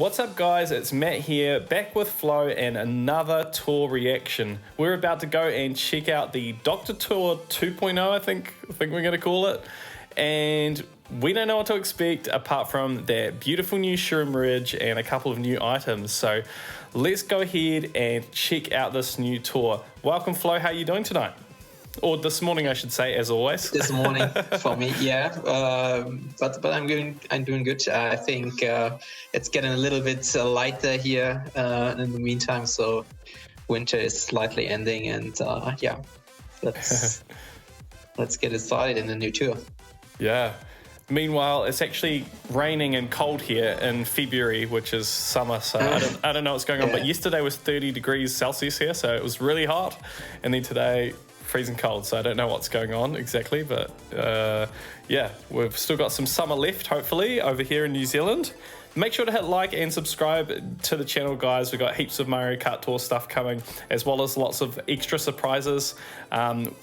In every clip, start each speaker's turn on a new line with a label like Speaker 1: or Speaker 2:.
Speaker 1: What's up, guys? It's Matt here, back with Flo and another tour reaction. We're about to go and check out the Doctor Tour 2.0, I think we're going to call it. And we don't know what to expect apart from that beautiful new Shroom Ridge and a couple of new items. So let's go ahead and check out this new tour. Welcome, Flo. How are you doing tonight? Or this morning, I should say, as always.
Speaker 2: This morning for me, yeah. But I'm doing good. I think it's getting a little bit lighter here in the meantime. So winter is slightly ending, and yeah, let's get it started in the new tour.
Speaker 1: Yeah. Meanwhile, it's actually raining and cold here in February, which is summer, so I don't know what's going on. But yesterday was 30 degrees Celsius here, so it was really hot. And then today, freezing cold, so I don't know what's going on exactly. But yeah, we've still got some summer left, hopefully, over here in New Zealand. Make sure to hit like and subscribe to the channel, guys. We've got heaps of MarioKartTour stuff coming, as well as lots of extra surprises. I'm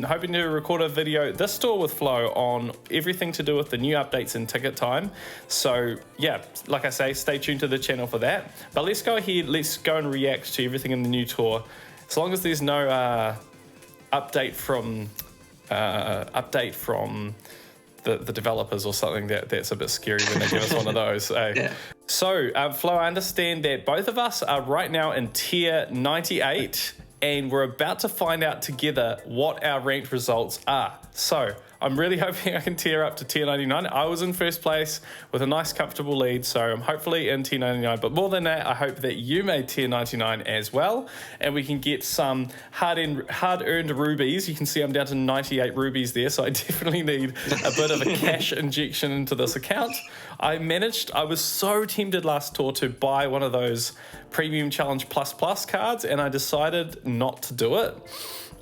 Speaker 1: hoping to record a video this tour with Flo on everything to do with the new updates and ticket time. So yeah, like I say, stay tuned to the channel for that. But let's go ahead, let's go and react to everything in the new tour. As long as there's no update from the developers or something, that's a bit scary when they give us one of those. Yeah. So, Flo, I understand that both of us are right now in tier 98, and we're about to find out together what our ranked results are. So, I'm really hoping I can tier up to tier 99. I was in first place with a nice comfortable lead, so I'm hopefully in tier 99. But more than that, I hope that you made tier 99 as well, and we can get some hard-earned rubies. You can see I'm down to 98 rubies there, so I definitely need a bit of a cash injection into this account. I was so tempted last tour to buy one of those Premium Challenge Plus cards, and I decided not to do it.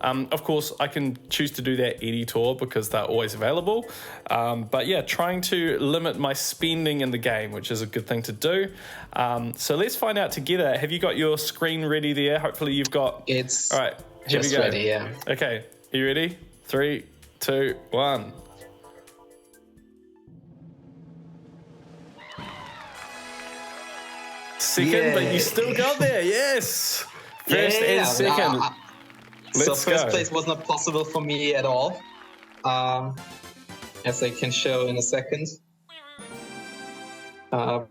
Speaker 1: Of course, I can choose to do that any tour because they're always available. But yeah, trying to limit my spending in the game, which is a good thing to do. So let's find out together. Have you got your screen ready there? Hopefully you've got...
Speaker 2: It's
Speaker 1: all right, here
Speaker 2: just
Speaker 1: we go.
Speaker 2: Ready, yeah.
Speaker 1: Okay, are you ready? 3, 2, 1. Second, but you still got there, yes! First and second.
Speaker 2: So first place was not possible for me at all, as I can show in a second,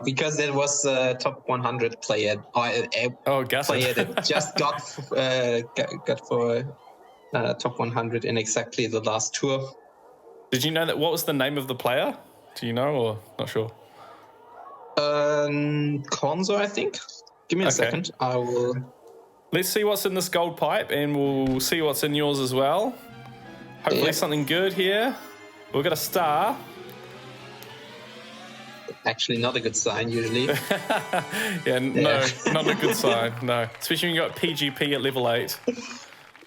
Speaker 2: because there was a top 100 player,
Speaker 1: Gacha.
Speaker 2: Player that just got for top 100 in exactly the last tour.
Speaker 1: Did you know that? What was the name of the player? Do you know, or not sure?
Speaker 2: Conzo, I think. Give me a second. I will.
Speaker 1: Let's see what's in this gold pipe, and we'll see what's in yours as well. Hopefully something good here. We've got a star.
Speaker 2: Actually, not a good sign, usually.
Speaker 1: No, not a good sign, no. Especially when you got PGP at level 8.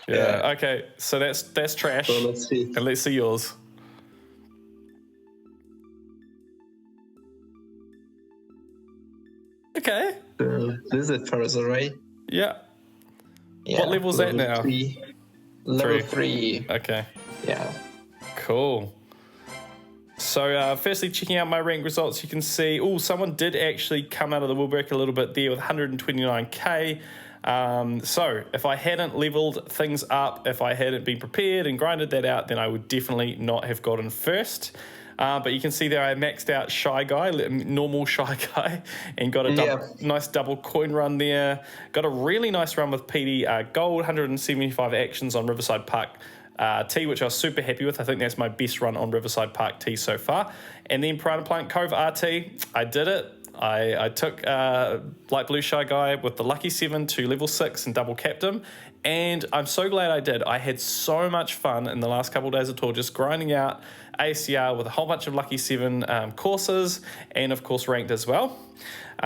Speaker 1: Yeah, okay, so that's trash.
Speaker 2: So let's see.
Speaker 1: And let's see yours. Okay.
Speaker 2: This is it for us, alright?
Speaker 1: Yeah. What level's that now?
Speaker 2: 3. Level 3.
Speaker 1: Okay.
Speaker 2: Yeah.
Speaker 1: Cool. So firstly, checking out my rank results, you can see, someone did actually come out of the woodwork a little bit there with 129k. So if I hadn't leveled things up, if I hadn't been prepared and grinded that out, then I would definitely not have gotten first. But you can see there I maxed out Shy Guy, normal Shy Guy, and got a nice double coin run there. Got a really nice run with PD Gold, 175 actions on Riverside Park T, which I was super happy with. I think that's my best run on Riverside Park T so far. And then Piranha Plant Cove RT, I did it. I took Light Blue Shy Guy with the Lucky 7 to level 6 and double capped him. And I'm so glad I did. I had so much fun in the last couple of days of tour just grinding out ACR with a whole bunch of Lucky 7 courses, and of course ranked as well.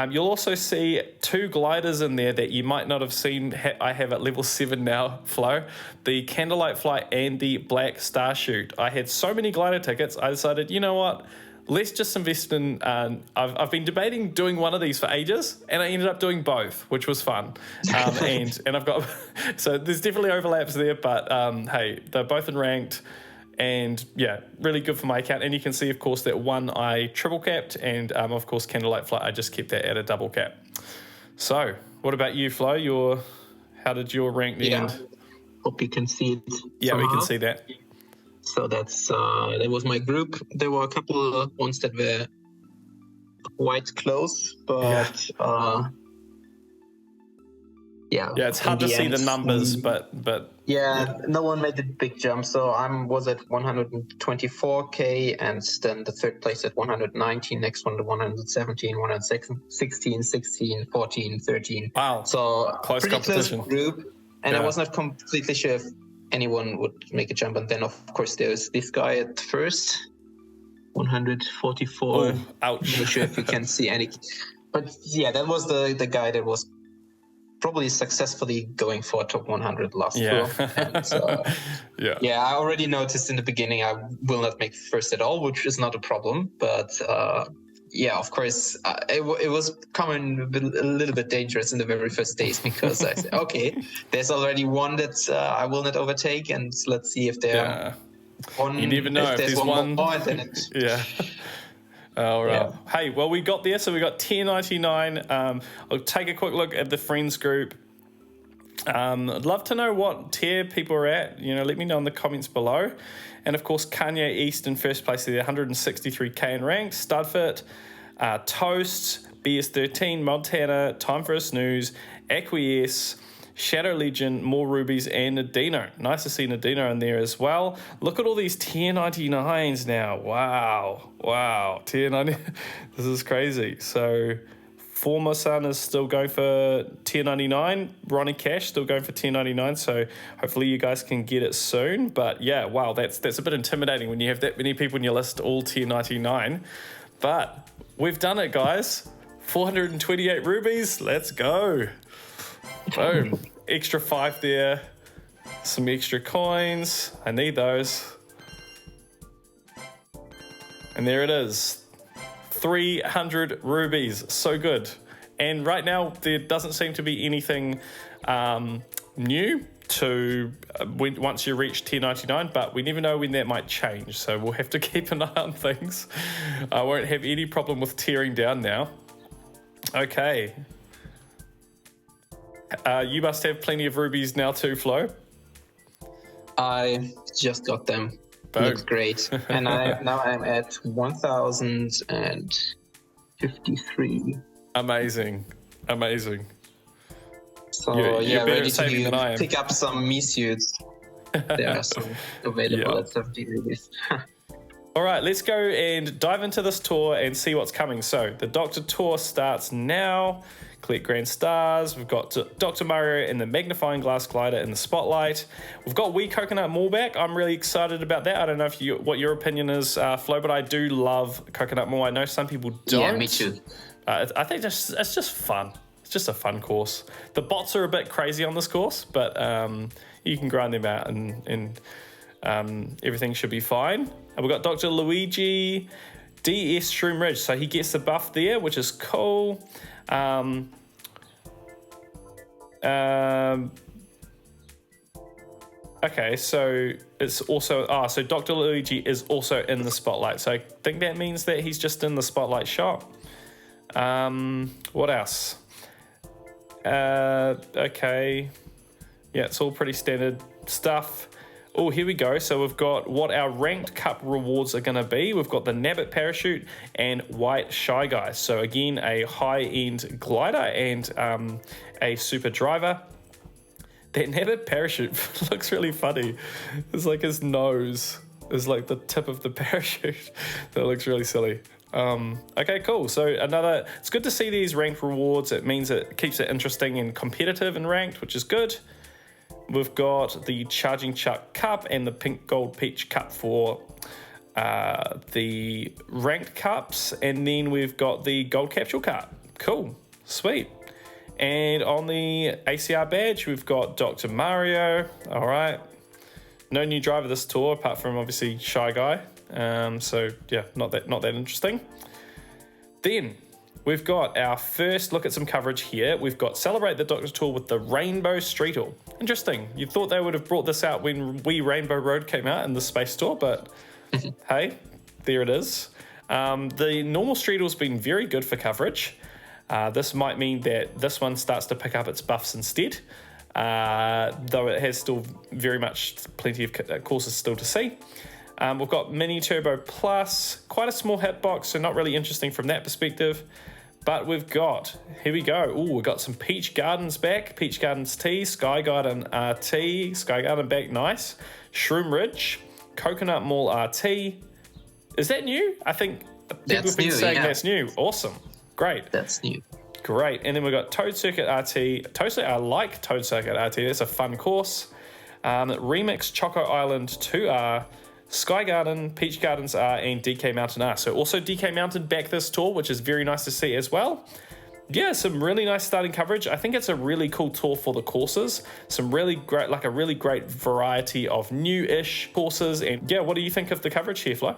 Speaker 1: You'll also see 2 gliders in there that you might not have seen. I have at level 7 now, Flo. The Candlelight Flight and the Black Star Shoot. I had so many glider tickets, I decided, you know what? Let's just invest in, I've been debating doing one of these for ages, and I ended up doing both, which was fun. And I've got, so there's definitely overlaps there, but hey, they're both in ranked. And yeah, really good for my account. And you can see, of course, that one I triple capped, and of course, Candlelight Flight, I just kept that at a double cap. So, what about you, Flo? How did your rank end?
Speaker 2: Hope you can see it.
Speaker 1: Yeah,
Speaker 2: somehow.
Speaker 1: we can see that.
Speaker 2: So that was my group. There were a couple of ones that were quite close, but
Speaker 1: yeah, it's hard to see the numbers, but
Speaker 2: yeah, no one made a big jump. So was at 124k, and then the third place at 119, next one to 117, 116, 16, 14, 13.
Speaker 1: Wow,
Speaker 2: so
Speaker 1: close
Speaker 2: pretty
Speaker 1: competition.
Speaker 2: close group, and I was not completely sure if anyone would make a jump. And then of course there's this guy at first, 144.
Speaker 1: Oh, ouch.
Speaker 2: I'm not sure if you can see any, but yeah, that was the guy that was probably successfully going for top 100 last tour. And, yeah, I already noticed in the beginning I will not make first at all, which is not a problem. But yeah, of course, it was coming a little bit dangerous in the very first days, because I said, okay, there's already one that I will not overtake, and let's see if there one.
Speaker 1: You never know if there's one
Speaker 2: more. Then
Speaker 1: yeah. All right. Yeah. Hey, well, we got there. So we got tier 99. I'll take a quick look at the friends group. I'd love to know what tier people are at. Let me know in the comments below. And of course, Kanye East in first place there, 163k in rank. Studfit, Toast, BS13, Montana, Time for a Snooze, Acquiesce, Shadow Legend, More Rubies, and Nadino. Nice to see Nadino in there as well. Look at all these tier 99s now. Wow. Tier 90. This is crazy. So, Formosan is still going for tier 99. Ronnie Cash still going for tier 99. So, hopefully you guys can get it soon. But yeah, wow, that's a bit intimidating when you have that many people in your list all tier 99. But we've done it, guys. 428 rubies. Let's go. Boom. Extra 5 there. Some extra coins. I need those. And there it is. 300 rubies. So good. And right now, there doesn't seem to be anything new to once you reach tier 99, but we never know when that might change. So we'll have to keep an eye on things. I won't have any problem with tearing down now. Okay. You must have plenty of rubies now too, Flo.
Speaker 2: I just got them.
Speaker 1: Boom.
Speaker 2: Looks great. And now I'm at 1,053.
Speaker 1: Amazing.
Speaker 2: So
Speaker 1: you're
Speaker 2: ready to pick up some me suits. There are some available at 70 rubies.
Speaker 1: All right, let's go and dive into this tour and see what's coming. So the Doctor Tour starts now. Collect Grand Stars. We've got Dr. Mario and the Magnifying Glass Glider in the Spotlight. We've got Wee Coconut Mall back. I'm really excited about that. I don't know what your opinion is, Flo, but I do love Coconut Mall. I know some people don't.
Speaker 2: Yeah, me too.
Speaker 1: I think it's just fun. It's just a fun course. The bots are a bit crazy on this course, but you can grind them out and everything should be fine. And we've got Dr. Luigi DS Shroom Ridge. So he gets the buff there, which is cool. Okay, so it's also so Dr. Luigi is also in the spotlight. So I think that means that he's just in the spotlight shop. What else? Okay, yeah, it's all pretty standard stuff. Oh, here we go. So we've got what our ranked cup rewards are going to be. We've got the Nabbit Parachute and White Shy Guy. So again, a high-end glider and a super driver. That Nabbit Parachute looks really funny. It's like his nose is like the tip of the parachute. That looks really silly. Okay, cool. So it's good to see these ranked rewards. It means it keeps it interesting and competitive in ranked, which is good. We've got the Charging Chuck Cup and the Pink Gold Peach Cup for the ranked cups. And then we've got the Gold Capsule Cup. Cool. Sweet. And on the ACR badge, we've got Dr. Mario. All right. No new driver this tour, apart from obviously Shy Guy. So yeah, not that interesting. Then we've got our first look at some coverage here. We've got Celebrate the Doctor Tour with the Rainbow Streetle. Interesting. You thought they would have brought this out when Rainbow Road came out in the Space Store, but hey, there it is. The normal Streetel's been very good for coverage. This might mean that this one starts to pick up its buffs instead, though it has still very much plenty of courses still to see. We've got Mini Turbo Plus, quite a small hitbox, so not really interesting from that perspective. But we've got, here we go. Oh, we've got some Peach Gardens back, Peach Gardens T, Sky Garden RT, Sky Garden back, nice. Shroom Ridge, Coconut Mall RT. Is that new? I think people have been saying that's new. Awesome. Great.
Speaker 2: That's new.
Speaker 1: Great. And then we've got Toad Circuit RT. I like Toad Circuit RT. That's a fun course. Remix Choco Island 2R, Sky Garden, Peach Gardens R, and DK Mountain R. So also DK Mountain back this tour, which is very nice to see as well. Yeah, some really nice starting coverage. I think it's a really cool tour for the courses. Some really great, like a really great variety of new-ish courses. And yeah, what do you think of the coverage here, Flo?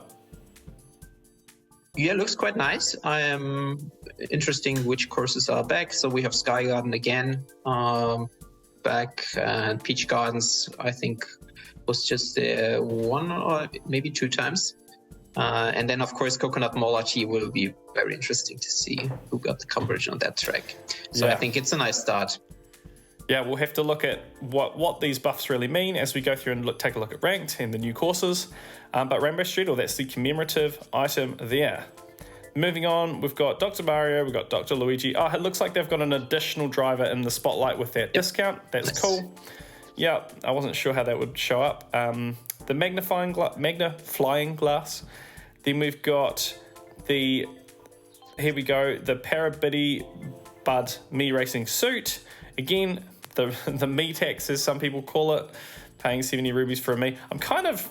Speaker 2: Yeah, looks quite nice. I am interesting which courses are back. So we have Sky Garden again back, and Peach Gardens, I think, was just one or maybe two times. And then, of course, Coconut Mall RT will be very interesting to see who got the coverage on that track. So I think it's a nice start.
Speaker 1: Yeah, we'll have to look at what these buffs really mean as we go through and take a look at ranked and the new courses. But Rainbow Streetel, that's the commemorative item there. Moving on, we've got Dr. Mario, we've got Dr. Luigi. Oh, it looks like they've got an additional driver in the spotlight with that discount. That's nice. Cool. Yeah, I wasn't sure how that would show up. The magnifying glass. Then we've got here we go, the Parabiddy Bud Me Racing suit. Again, the me tax, as some people call it, paying 70 rubies for a me. I'm kind of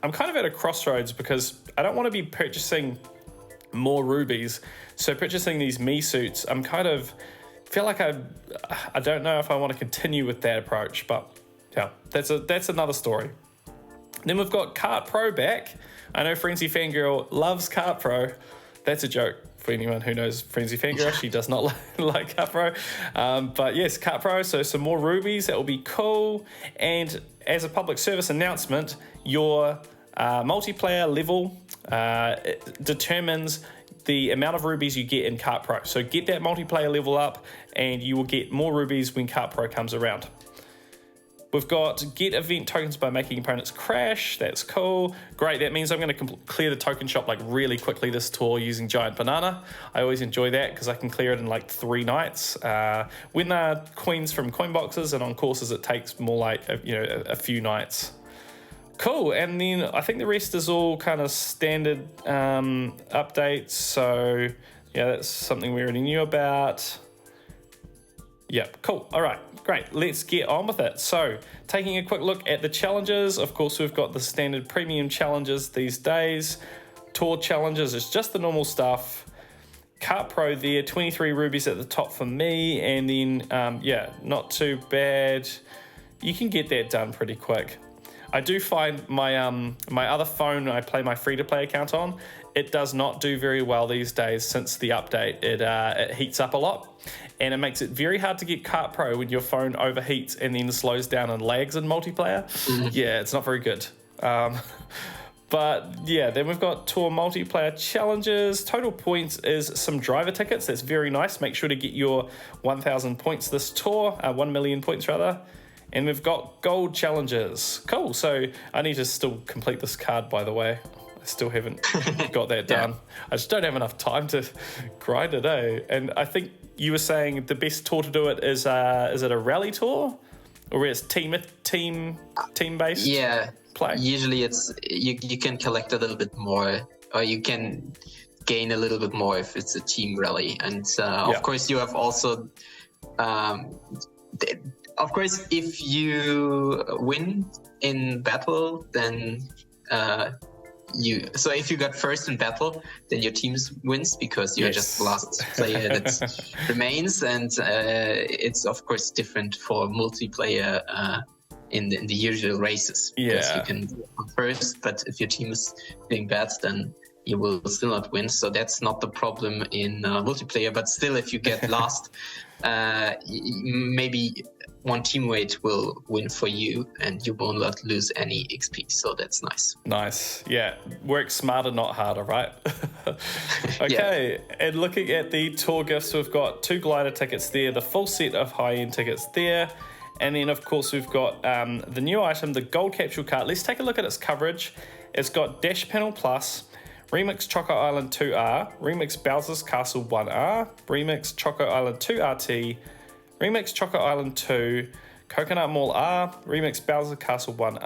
Speaker 1: at a crossroads because I don't want to be purchasing more rubies. So purchasing these me suits, I'm kind of feel like I don't know if I want to continue with that approach, but yeah, that's another story. Then we've got Kart Pro back. I know Frenzy Fangirl loves Kart Pro. That's a joke for anyone who knows Frenzy Fangirl. She does not like Kart Pro. But yes, Kart Pro, so some more rubies. That will be cool. And as a public service announcement, your multiplayer level determines the amount of rubies you get in Kart Pro. So get that multiplayer level up and you will get more rubies when Kart Pro comes around. We've got get event tokens by making opponents crash. That's cool. Great, that means I'm going to clear the token shop like really quickly this tour using Giant Banana. I always enjoy that because I can clear it in like 3 nights. When they're coins from coin boxes and on courses it takes more like a few nights. Cool, and then I think the rest is all kind of standard updates. So yeah, that's something we already knew about. Yep, cool. All right, great. Let's get on with it. So, taking a quick look at the challenges. Of course, we've got the standard premium challenges these days. Tour challenges is just the normal stuff. Kart Pro there, 23 rubies at the top for me. And then, yeah, not too bad. You can get that done pretty quick. I do find my my other phone I play my free-to-play account on, it does not do very well these days since the update. It heats up a lot, and it makes it very hard to get Kart Pro when your phone overheats and then slows down and lags in multiplayer. Yeah, it's not very good. But yeah, then we've got tour multiplayer challenges. Total points is some driver tickets. That's very nice. Make sure to get your 1,000 points this tour, 1 million points rather. And we've got gold challenges. Cool. So I need to still complete this card, by the way. I still haven't got that done. I just don't have enough time to grind it, eh? And I think you were saying the best tour to do it is it a rally tour? Or it's team-based?
Speaker 2: Yeah.
Speaker 1: Play?
Speaker 2: Usually it's you can collect a little bit more, or you can gain a little bit more if it's a team rally. And of course you have also of course if you win in battle, then so if you got first in battle, then your team wins because you're just the last player that remains. And it's of course different for multiplayer in the usual races, because you can go first, but if your team is doing bad, then you will still not win. So that's not the problem in multiplayer. But still, if you get last, maybe one teammate will win for you and you will not lose any XP. So that's nice.
Speaker 1: Nice. Yeah. Work smarter, not harder, right? Okay. Yeah. And looking at the tour gifts, we've got 2 glider tickets there, the full set of high-end tickets there. And then, of course, we've got the new item, the Gold Capsule Cart. Let's take a look at its coverage. It's got Dash Panel Plus, Remix Choco Island 2R, Remix Bowser's Castle 1R, Remix Choco Island 2RT, Remix Choco Island 2, Coconut Mall R, Remix Bowser's Castle 1,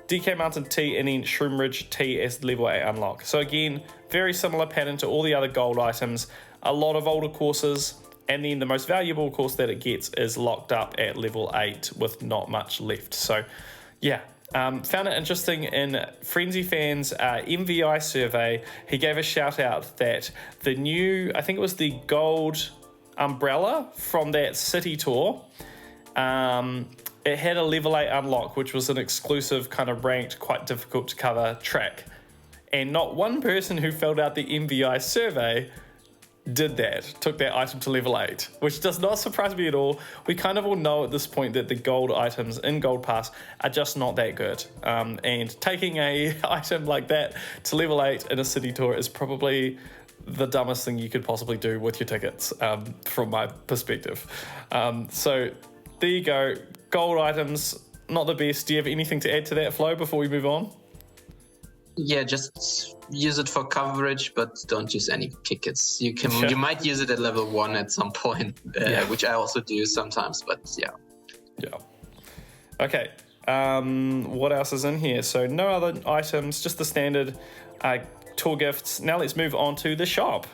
Speaker 1: DK Mountain T, and then Shroom Ridge T as level 8 unlock. So again, very similar pattern to all the other gold items, a lot of older courses, and then the most valuable course that it gets is locked up at level 8 with not much left. So yeah, found it interesting in Frenzy Fans' MVI survey. He gave a shout out that the new, I think it was the gold umbrella from that city tour, it had a level 8 unlock, which was an exclusive kind of ranked, quite difficult to cover track. And not one person who filled out the MVI survey did that, took that item to level 8, which does not surprise me at all. We kind of all know at this point that the gold items in Gold Pass are just not that good. And taking a item like that to level 8 in a city tour is probably the dumbest thing you could possibly do with your tickets, from my perspective. So there you go. Gold items, not the best. Do you have anything to add to that, Flo, before we move on?
Speaker 2: Yeah, just use it for coverage, but don't use any tickets. You might use it at level 1 at some point, which I also do sometimes, but yeah.
Speaker 1: Yeah. Okay. What else is in here? So no other items, just the standard tour gifts. Now let's move on to the shop.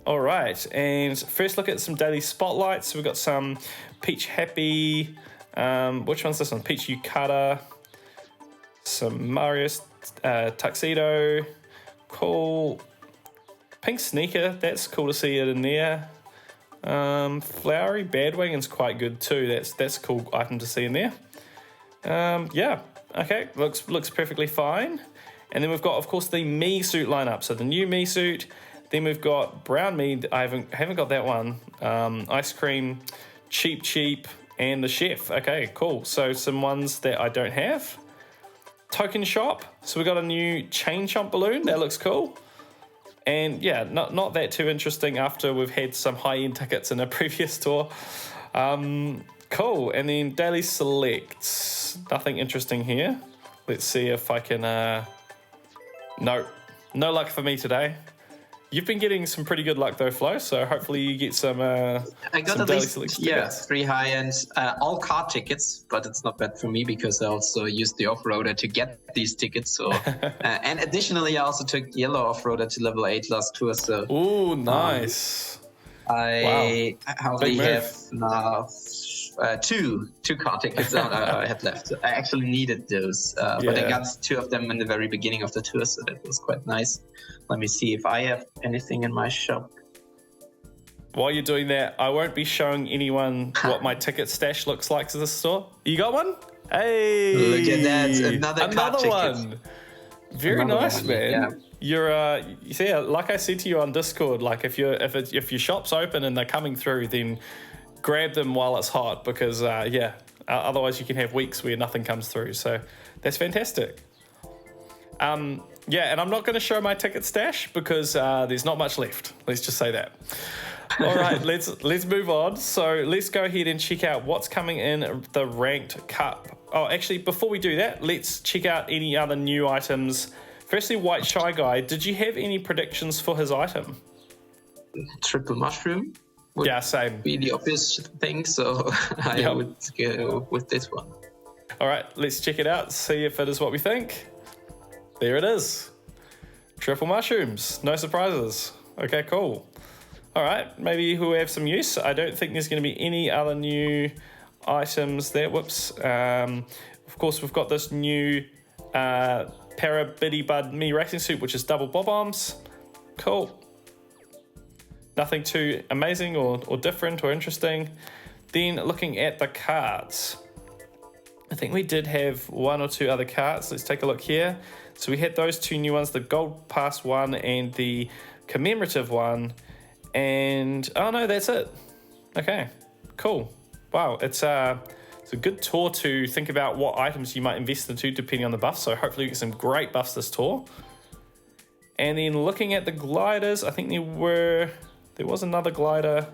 Speaker 1: All right, and first look at some daily spotlights. We've got some Peach Happy. Which one's this one? Peach Yukata. Some Mario Tuxedo. Cool. Pink Sneaker. That's cool to see it in there. Flowery Badwagon's quite good too. That's a cool item to see in there. Yeah. Okay. Looks perfectly fine. And then we've got, of course, the Mii suit lineup. So the new Mii suit. Then we've got Brown Mii. I haven't got that one. Ice Cream, Cheap, and the Chef. Okay, cool. So some ones that I don't have. Token Shop. So we've got a new Chain Chomp balloon. That looks cool. And yeah, not that too interesting after we've had some high-end tickets in a previous tour. Cool. And then Daily Selects. Nothing interesting here. Let's see if I can... No luck for me today. You've been getting some pretty good luck though, Flo, so hopefully you get some
Speaker 2: I got at least,
Speaker 1: tickets.
Speaker 2: 3 high-ends, all card tickets, but it's not bad for me because I also used the off-roader to get these tickets. So, and additionally, I also took yellow off-roader to level 8 last tour. So,
Speaker 1: ooh, nice.
Speaker 2: I only have now two card tickets I had left. I actually needed those, but I got 2 of them in the very beginning of the tour, so that was quite nice. Let me see if I have anything in my shop.
Speaker 1: While you're doing that, I won't be showing anyone what my ticket stash looks like to the store. You got one? Hey!
Speaker 2: Look at that, another
Speaker 1: one. Very nice, man. Yeah. You're, like I said to you on Discord, like if your shop's open and they're coming through, then grab them while it's hot because otherwise you can have weeks where nothing comes through. So that's fantastic. Yeah, and I'm not going to show my ticket stash because there's not much left. Let's just say that. All right, let's move on. So let's go ahead and check out what's coming in the Ranked Cup. Oh, actually, before we do that, let's check out any other new items. Firstly, White Shy Guy. Did you have any predictions for his item?
Speaker 2: Triple Mushroom.
Speaker 1: Same.
Speaker 2: Be the obvious thing, so I would go with this one.
Speaker 1: All right, let's check it out. See if it is what we think. There it is. Triple mushrooms. No surprises. Okay, cool. All right, maybe who have some use. I don't think there's going to be any other new items there. Whoops. Of course, we've got this new Para Biddy Bud Mii racing suit, which is double bob arms. Cool. Nothing too amazing or different or interesting. Then looking at the cards. I think we did have 1 or 2 other cards. Let's take a look here. So we had those 2 new ones, the Gold Pass one and the commemorative one. And, oh no, that's it. Okay, cool. Wow, it's a good tour to think about what items you might invest into depending on the buff. So hopefully you get some great buffs this tour. And then looking at the gliders, I think there was another glider.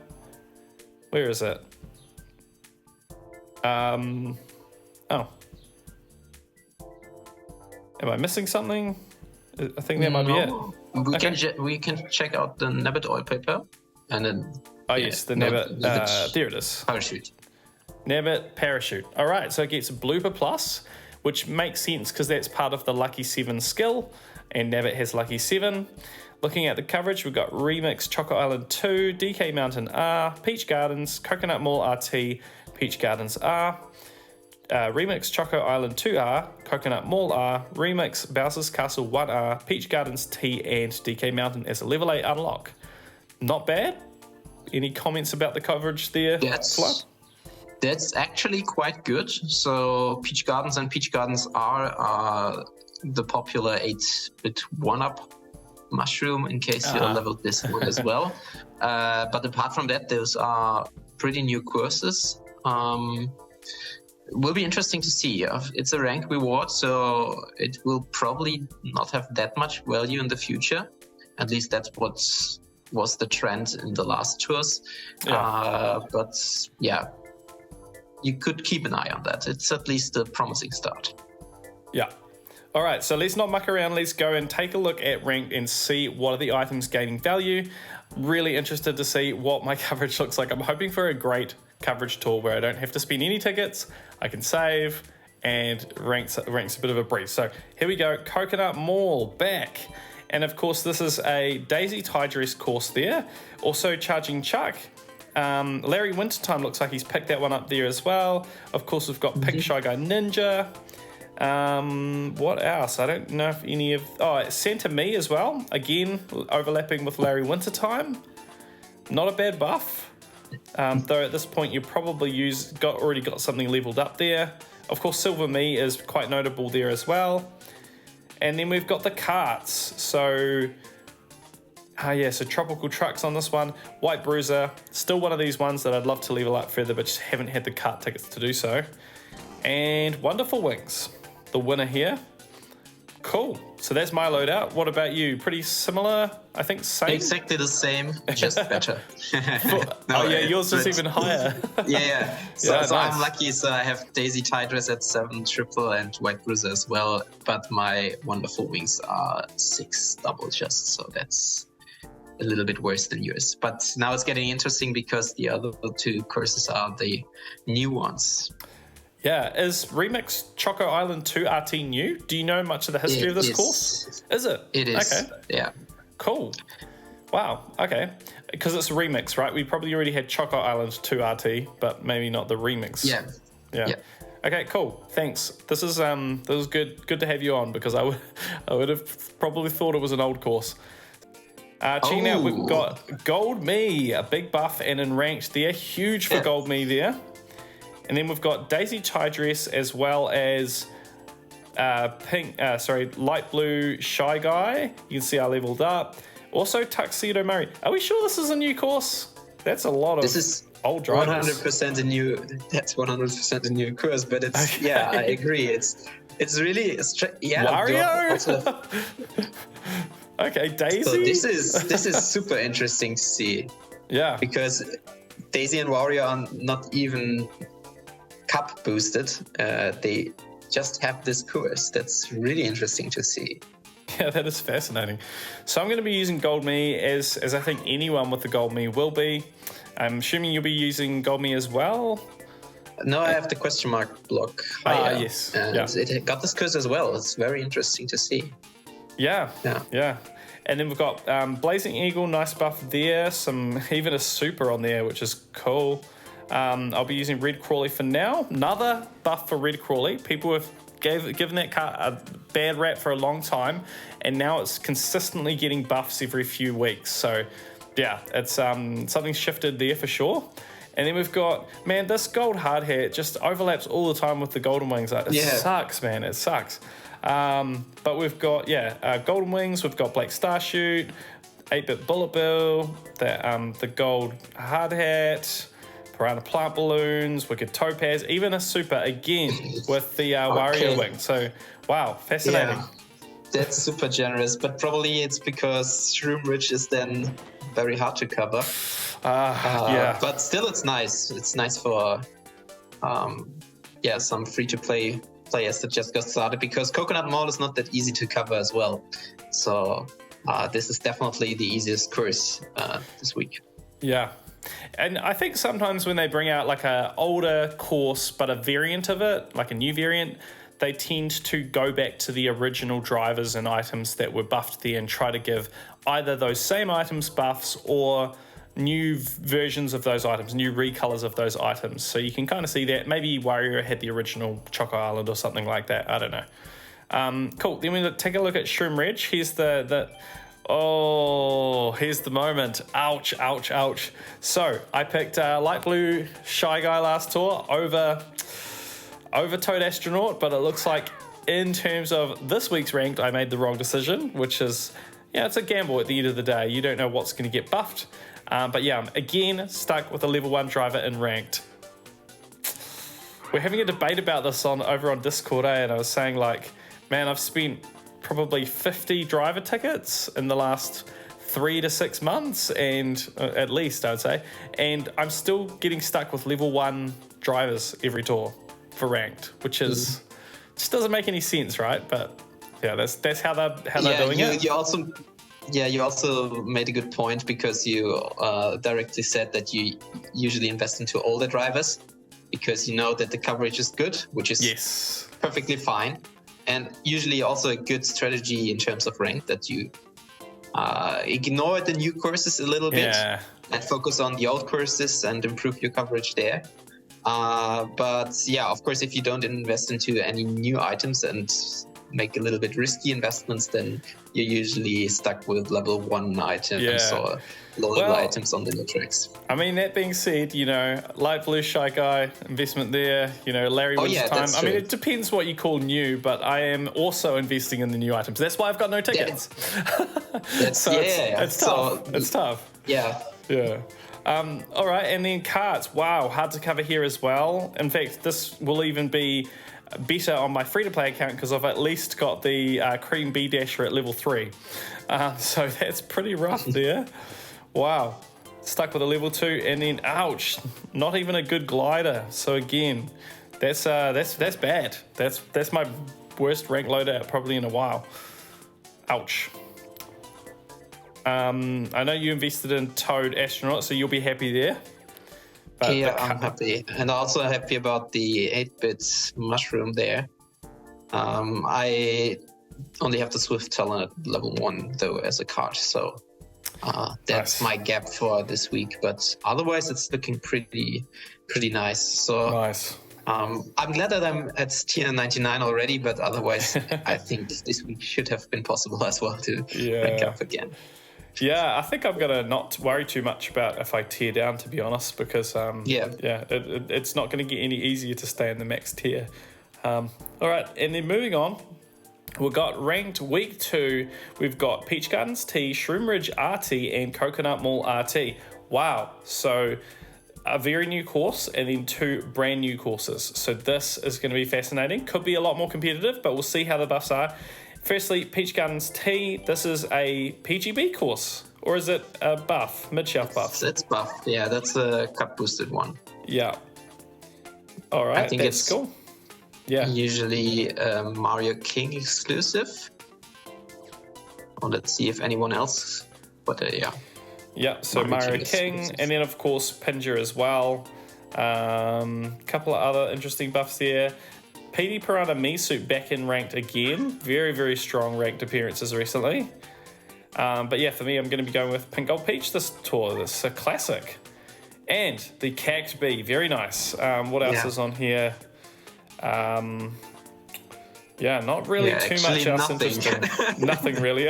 Speaker 1: Where is it? Oh. Am I missing something? I think that might be it.
Speaker 2: We can check out the Nabbit oil paper, and then
Speaker 1: yes, the Nabbit. There it is.
Speaker 2: Parachute.
Speaker 1: Nabbit parachute. All right, so it gets a blooper plus, which makes sense because that's part of the Lucky 7 skill, and Nabbit has Lucky 7. Looking at the coverage, we've got Remix, Choco Island 2, DK Mountain R, Peach Gardens, Coconut Mall RT, Peach Gardens R, Remix Choco Island 2R, Coconut Mall R, Remix Bowser's Castle 1R, Peach Gardens T, and DK Mountain as a level 8 unlock. Not bad. Any comments about the coverage there, Flo?
Speaker 2: That's actually quite good. So Peach Gardens and Peach Gardens R are the popular 8-bit 1-up mushroom, in case you leveled this one as well. But apart from that, those are pretty new courses. Will be interesting to see. It's a rank reward, so it will probably not have that much value in the future. At least that's what was the trend in the last tours. But yeah, you could keep an eye on that. It's at least a promising start.
Speaker 1: Yeah. All right, so let's not muck around. Let's go and take a look at ranked and see what are the items gaining value. Really interested to see what my coverage looks like. I'm hoping for a great coverage tour where I don't have to spend any tickets. I can save, and ranks a bit of a breeze. So here we go, Coconut Mall back. And of course, this is a Daisy tie dress course there. Also charging Chuck. Larry Wintertime looks like he's picked that one up there as well. Of course, we've got Pink Shy Guy Ninja. What else? I don't know if any of... Oh, Santa Me as well. Again, overlapping with Larry Wintertime. Not a bad buff. Though at this point you probably already got something leveled up there. Of course, Silver Me is quite notable there as well. And then we've got the carts. So Tropical Trucks on this one. White Bruiser, still one of these ones that I'd love to level up further, but just haven't had the cart tickets to do so. And Wonderful Wings, the winner here. Cool. So that's my loadout. What about you? Pretty similar? I think same?
Speaker 2: Exactly the same, just better.
Speaker 1: Yours is even higher.
Speaker 2: Yeah. So
Speaker 1: Nice.
Speaker 2: I'm lucky, so I have Daisy Tidress at 7 triple and White Bruiser as well, but my Wonderful Wings are 6 double just, so that's a little bit worse than yours. But now it's getting interesting because the other 2 courses are the new ones.
Speaker 1: Yeah, is Remix Choco Island 2 RT new? Do you know much of the history of this course? Is it?
Speaker 2: It is.
Speaker 1: Okay.
Speaker 2: Yeah.
Speaker 1: Cool. Wow. Okay. Because it's a remix, right? We probably already had Choco Island 2 RT, but maybe not the remix. Yeah. Okay. Cool. Thanks. This is good. Good to have you on because I would have probably thought it was an old course. Checking out, we've got Gold Me, a big buff and in ranked there. Huge for Gold Me there. And then we've got Daisy Tie Dress as well as light blue Shy Guy. You can see I leveled up. Also Tuxedo Murray. Are we sure this is a new course? That's a lot of old drivers.
Speaker 2: 100% a new. That's 100% a new course, but it's I agree. It's really
Speaker 1: Wario. Okay, Daisy.
Speaker 2: So this is super interesting to see.
Speaker 1: Yeah,
Speaker 2: because Daisy and Wario are not even cup boosted. They just have this course. That's really interesting to see.
Speaker 1: Yeah, that is fascinating. So I'm going to be using Gold Me as I think anyone with the Gold Me will be. I'm assuming you'll be using Gold Me as well.
Speaker 2: No, I have the question mark block.
Speaker 1: Yes.
Speaker 2: And it got this course as well. It's very interesting to see.
Speaker 1: Yeah. And then we've got Blazing Eagle, nice buff there. Even a super on there, which is cool. I'll be using Red Crawley for now. Another buff for Red Crawley. People have given that card a bad rap for a long time, and now it's consistently getting buffs every few weeks. So, yeah, it's something's shifted there for sure. And then we've got, man, this gold hard hat just overlaps all the time with the Golden Wings. It sucks, man. It sucks. But we've got, Golden Wings. We've got Black Starchute. 8-bit bullet bill, the gold hard hat, piranha plant balloons, wicked topaz, even a super again with the Wario wing. So, wow, fascinating.
Speaker 2: Yeah, that's super generous, but probably it's because Shroom Ridge is then very hard to cover.
Speaker 1: Yeah.
Speaker 2: But still, it's nice. It's nice for some free-to-play players that just got started, because Coconut Mall is not that easy to cover as well. So this is definitely the easiest course this week.
Speaker 1: Yeah. And I think sometimes when they bring out like a older course, but a variant of it, like a new variant, they tend to go back to the original drivers and items that were buffed there and try to give either those same items buffs or new versions of those items, new recolors of those items. So you can kind of see that. Maybe Wario had the original Choco Island or something like that. I don't know. Cool. Then we take a look at Shroom Ridge. Here's here's the moment. Ouch, ouch, ouch. So I picked Light Blue Shy Guy last tour over Toad Astronaut, but it looks like in terms of this week's ranked, I made the wrong decision, which is, it's a gamble at the end of the day. You don't know what's going to get buffed. But yeah, I'm again stuck with a level 1 driver in ranked. We're having a debate about this over on Discord, and I was saying, like, man, I've spent probably 50 driver tickets in the last 3 to 6 months, and at least I'd say, and I'm still getting stuck with level 1 drivers every tour for ranked, which is just doesn't make any sense, right? But yeah, that's how they're doing it.
Speaker 2: You also made a good point, because you directly said that you usually invest into older drivers because you know that the coverage is good, which is perfectly fine, and usually also a good strategy in terms of rank, that you ignore the new courses a little bit and focus on the old courses and improve your coverage there. But yeah, of course, if you don't invest into any new items and make a little bit risky investments, then you're usually stuck with level 1 items or low-level items on the new tracks.
Speaker 1: I mean, that being said, Light Blue Shy Guy, investment there, Larry Woods time. I mean, it depends what you call new, but I am also investing in the new items. That's why I've got no tickets. It's tough. It's tough.
Speaker 2: Yeah.
Speaker 1: Yeah. All right, and then carts. Wow, hard to cover here as well. In fact, this will even be better on my free-to-play account, because I've at least got the Cream Bee Dasher at level 3. So that's pretty rough there. Wow. Stuck with a level 2, and then, ouch, not even a good glider. So again, that's bad. That's my worst rank loadout probably in a while. Ouch. I know you invested in Toad Astronaut, so you'll be happy there. But
Speaker 2: I'm happy, and also happy about the 8-bit mushroom there. I only have the Swift Talon at level 1 though as a card, so that's my gap for this week. But otherwise, it's looking pretty nice. So
Speaker 1: nice.
Speaker 2: I'm glad that I'm at tier 99 already, but otherwise, I think this week should have been possible as well to rank up again.
Speaker 1: Yeah, I think I'm gonna not worry too much about if I tear down, to be honest, because it's not going to get any easier to stay in the max tier. All right, and then moving on, we've got ranked week 2. We've got Peach Gardens T, Shroom Ridge RT, and Coconut Mall RT. Wow, so a very new course and then 2 brand new courses. So this is going to be fascinating. Could be a lot more competitive, but we'll see how the buffs are. Firstly, Peach Gardens T, this is a PGB course, or is it a buff, mid-shelf buff?
Speaker 2: It's buff, yeah, that's a cup boosted one.
Speaker 1: Yeah. All right,
Speaker 2: I think
Speaker 1: that's
Speaker 2: it's
Speaker 1: cool. Yeah.
Speaker 2: Usually Mario King exclusive. Well, let's see if anyone else, but yeah.
Speaker 1: Yeah, so Mario King, and then of course Pinja as well. Couple of other interesting buffs there. PD Piranha Misuit back in ranked again. Very, very strong ranked appearances recently. But yeah, for me, I'm going to be going with Pink Gold Peach this tour. This is a classic. And the Cact Bee, very nice. What else is on here? Not really too much else interesting. Nothing really,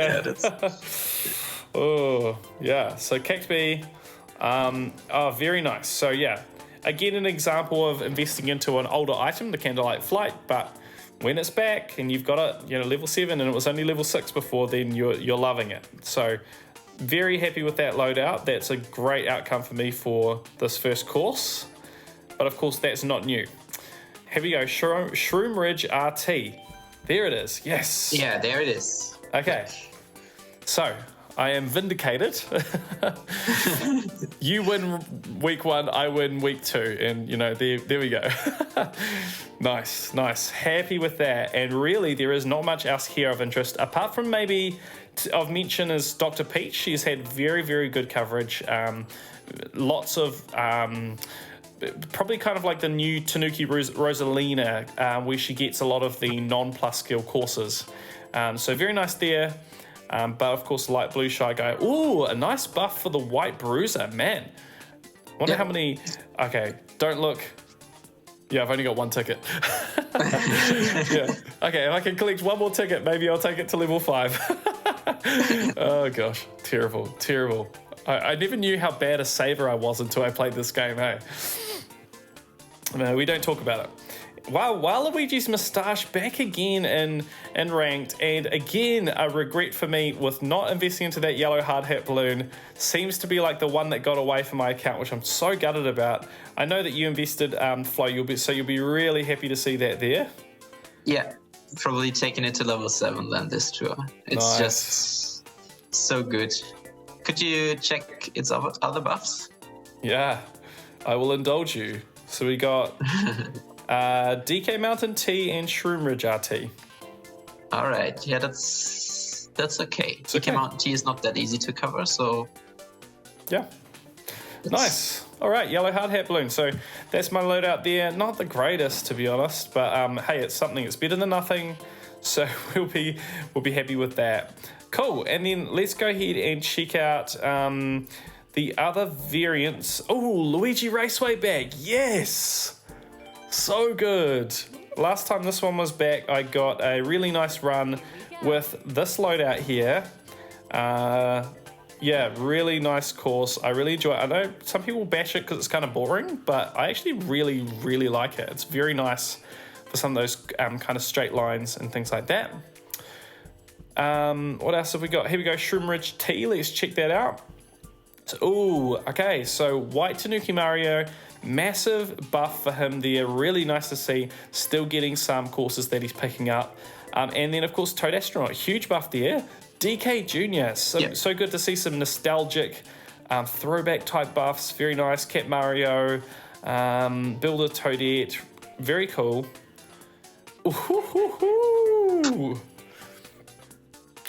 Speaker 1: Oh, yeah. So Cact Bee, very nice. So yeah. Again, an example of investing into an older item, the Candlelight Flight, but when it's back and you've got it, level 7, and it was only level 6 before, then you're loving it. So very happy with that loadout. That's a great outcome for me for this first course. But of course, that's not new. Here we go, Shroom Ridge RT. There it is, yes.
Speaker 2: Yeah, there it is.
Speaker 1: Okay, so I am vindicated. You win week 1, I win week 2, and there we go. Nice. Happy with that. And really, there is not much else here of interest apart from maybe of mention is Dr. Peach. She's had very, very good coverage. Lots of probably kind of like the new Tanuki Rosalina, where she gets a lot of the non-plus skill courses. So very nice there. But of course, light blue Shy Guy. Ooh, a nice buff for the white bruiser, man. Wonder how many. Okay, don't look. Yeah, I've only got 1 ticket. Yeah. Okay, if I can collect 1 more ticket, maybe I'll take it to level 5. Oh gosh, terrible. I never knew how bad a saver I was until I played this game, hey? No, we don't talk about it. Wow, Waluigi's moustache back again in ranked, and again a regret for me with not investing into that yellow hard hat balloon. Seems to be like the one that got away from my account, which I'm so gutted about. I know that you invested, Flo, you'll be really happy to see that there.
Speaker 2: Yeah, probably taking it to level 7 then this tour. It's just so good. Could you check its other buffs?
Speaker 1: Yeah, I will indulge you. So we got DK Mountain T and Shroom Ridge RT.
Speaker 2: All right, yeah, that's okay. DK Mountain T is not that easy to cover, so
Speaker 1: yeah, nice. All right, yellow hard hat balloon. So that's my loadout there. Not the greatest, to be honest, but hey, it's something. It's better than nothing. So we'll be happy with that. Cool. And then let's go ahead and check out the other variants. Oh, Luigi Raceway bag. Yes. So good. Last time this one was back, I got a really nice run with this loadout here. Yeah, really nice course. I really enjoy it. I know some people bash it because it's kind of boring, but I actually really, really like it. It's very nice for some of those kind of straight lines and things like that. What else have we got? Here we go, Shroom Ridge T. Let's check that out. So, okay, so white Tanuki Mario, massive buff for him there. Really nice to see. Still getting some courses that he's picking up. And then, of course, Toad Astronaut, huge buff there. DK Jr., so good to see some nostalgic throwback type buffs. Very nice. Cat Mario, Builder Toadette, very cool. Ooh.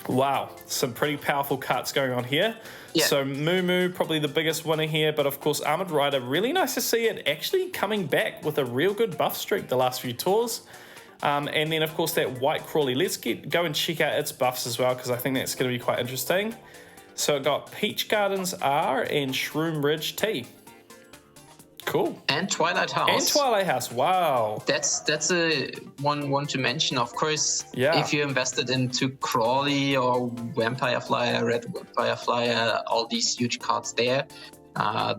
Speaker 1: Wow, some pretty powerful cuts going on here. Yeah. So Moo probably the biggest winner here, but of course Armored Rider, really nice to see it actually coming back with a real good buff streak the last few tours. And then of course that white Crawley. Let's go and check out its buffs as well, because I think that's going to be quite interesting. So it got Peach Gardens R and Shroom Ridge T. Cool.
Speaker 2: And Twilight House.
Speaker 1: Wow.
Speaker 2: That's a one to mention. Of course, if you invested into Crawley or Vampire Flyer, Red Vampire Flyer, all these huge cards there,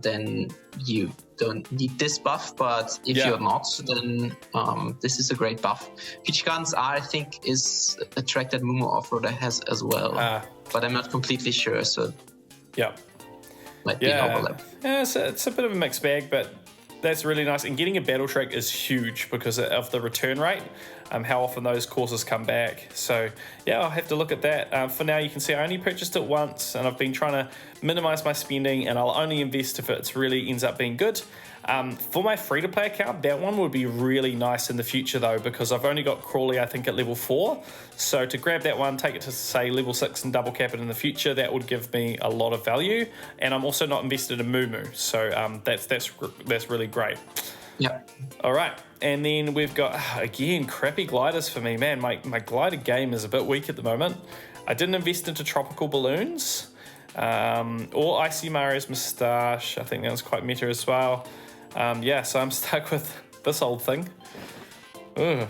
Speaker 2: then you don't need this buff. But if you're not, then this is a great buff. Peach Gardens R, I think, is a track that Mumu Offroader has as well. But I'm not completely sure, so might be an overlap.
Speaker 1: Yeah, it's a bit of a mixed bag, but that's really nice. And getting a battle track is huge because of the return rate, how often those courses come back. So yeah, I'll have to look at that. For now, you can see I only purchased it once, and I've been trying to minimize my spending, and I'll only invest if it really ends up being good. For my free-to-play account, that one would be really nice in the future though, because I've only got Crawley, I think, at level 4. So to grab that one, take it to say level 6 and double cap it in the future, that would give me a lot of value. And I'm also not invested in Moo. So that's really great.
Speaker 2: Yeah.
Speaker 1: All right. And then we've got, again, crappy gliders for me. Man, my glider game is a bit weak at the moment. I didn't invest into tropical balloons or Icy Mario's moustache. I think that was quite meta as well. So I'm stuck with this old thing. Ugh.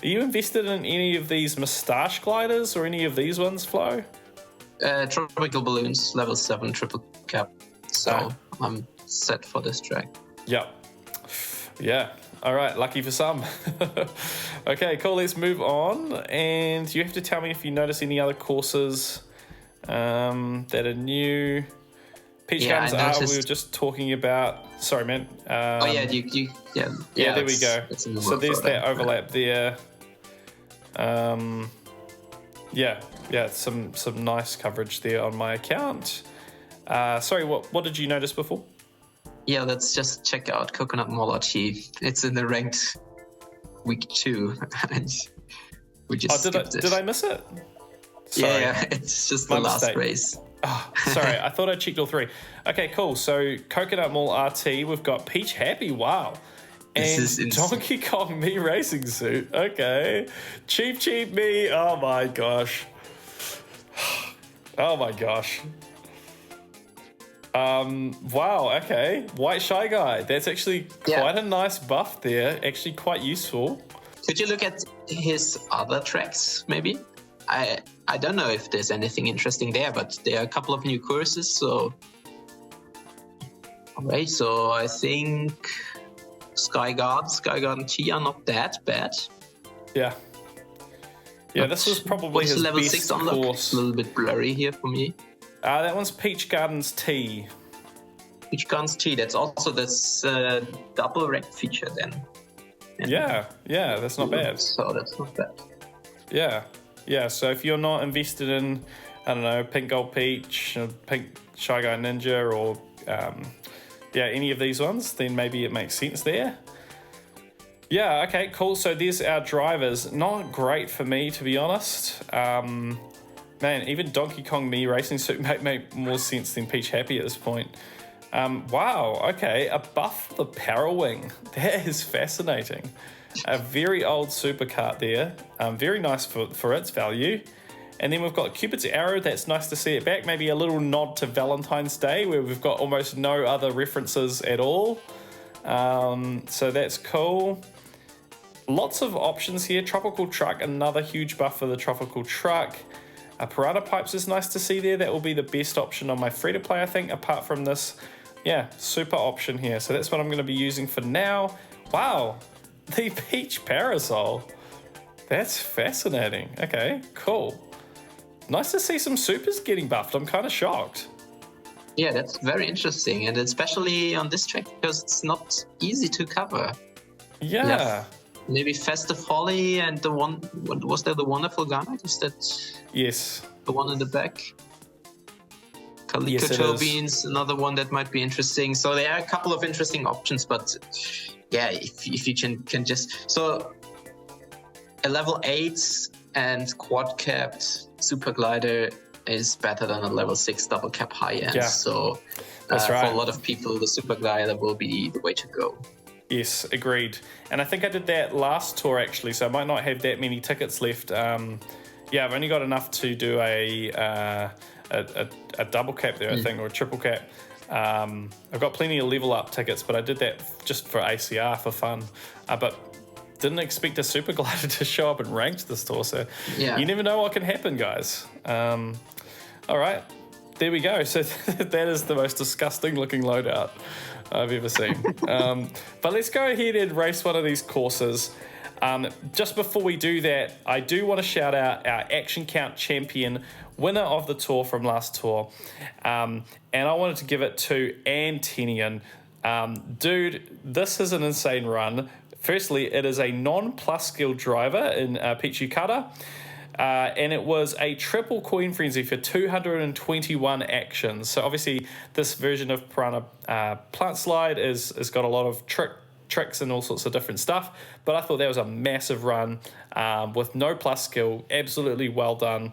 Speaker 1: Are you invested in any of these moustache gliders or any of these ones, Flo?
Speaker 2: Tropical balloons, level 7 triple cap. So I'm set for this track.
Speaker 1: Yep. Yeah. All right. Lucky for some. Okay, cool. Let's move on. And you have to tell me if you notice any other courses. that are new. Peach
Speaker 2: Yeah,
Speaker 1: Gardens
Speaker 2: I
Speaker 1: are, we
Speaker 2: noticed-
Speaker 1: were just talking about. Sorry, man.
Speaker 2: Oh yeah,
Speaker 1: Yeah, there we go.
Speaker 2: that's in the
Speaker 1: So there's
Speaker 2: photo.
Speaker 1: that overlap there. Yeah, some nice coverage there on my account. Sorry, what did you notice before?
Speaker 2: Yeah, let's just check out Coconut Molochi. It's in the ranked week 2. We just skipped it.
Speaker 1: Did I miss it? Sorry.
Speaker 2: Yeah, it's just
Speaker 1: My
Speaker 2: the last
Speaker 1: mistake.
Speaker 2: race.
Speaker 1: Oh, sorry, I thought I checked all 3. Okay, cool. So Coconut Mall RT, we've got Peach Happy, wow.
Speaker 2: This
Speaker 1: And
Speaker 2: is insane.
Speaker 1: Donkey Kong Me Racing Suit, okay. Cheap me, oh my gosh. Oh my gosh. Wow, okay. White Shy Guy, that's actually quite a nice buff there, actually quite useful.
Speaker 2: Could you look at his other tracks, maybe? I don't know if there's anything interesting there, but there are a couple of new courses, so... Okay, so I think Sky Garden T are not that bad.
Speaker 1: Yeah. Yeah, this was probably his
Speaker 2: level
Speaker 1: best
Speaker 2: 6 unlock?
Speaker 1: course.
Speaker 2: It's a little bit blurry here for me.
Speaker 1: That one's Peach Gardens T.
Speaker 2: Peach Gardens T, that's also this double rank feature then.
Speaker 1: Yeah, that's not bad.
Speaker 2: So that's not bad.
Speaker 1: Yeah, so if you're not invested in, I don't know, Pink Gold Peach, or Pink Shy Guy Ninja, or any of these ones, then maybe it makes sense there. Yeah, okay, cool. So there's our drivers. Not great for me, to be honest. Man, even Donkey Kong Me Racing Suit might make more sense than Peach Happy at this point. Wow, okay, a buff for the Power Wing. That is fascinating. A very old supercart there. Very nice for its value. And then we've got Cupid's Arrow. That's nice to see it back. Maybe a little nod to Valentine's Day, where we've got almost no other references at all. So that's cool. Lots of options here. Tropical Truck, another huge buff for the Tropical Truck. Piranha Pipes is nice to see there. That will be the best option on my free-to-play, I think, apart from this, super option here. So that's what I'm going to be using for now. Wow, the Peach Parasol. That's fascinating. Okay, cool. Nice to see some supers getting buffed. I'm kind of shocked.
Speaker 2: Yeah, that's very interesting, and especially on this track because it's not easy to cover.
Speaker 1: Yeah.
Speaker 2: Maybe Festive Holly and the one, was there the Wonderful Garnet? Is that
Speaker 1: Yes.
Speaker 2: the one in the back? Calico
Speaker 1: Yes, it
Speaker 2: Tobin's another one that might be interesting. So there are a couple of interesting options, but yeah, if you can just... So a level 8 and quad capped super glider is better than a level 6 double cap high end.
Speaker 1: Yeah.
Speaker 2: So
Speaker 1: That's right.
Speaker 2: for a lot of people, the super glider will be the way to go.
Speaker 1: Yes, agreed. And I think I did that last tour actually, so I might not have that many tickets left. I've only got enough to do a double cap there, I think, or a triple cap. I've got plenty of level up tickets, but I did that just for ACR for fun. But didn't expect a super glider to show up in ranked this tour, so you never know what can happen, guys. All right, there we go. So that is the most disgusting looking loadout I've ever seen. But let's go ahead and race one of these courses. Just before we do that, I do want to shout out our Action Count champion, winner of the tour from last tour. And I wanted to give it to Antenian. Dude, this is an insane run. Firstly, it is a non-plus skill driver in Peach Yukata. And it was a triple coin frenzy for 221 actions. So obviously this version of Piranha Plant Slide has got a lot of tricks and all sorts of different stuff. But I thought that was a massive run with no plus skill. Absolutely well done.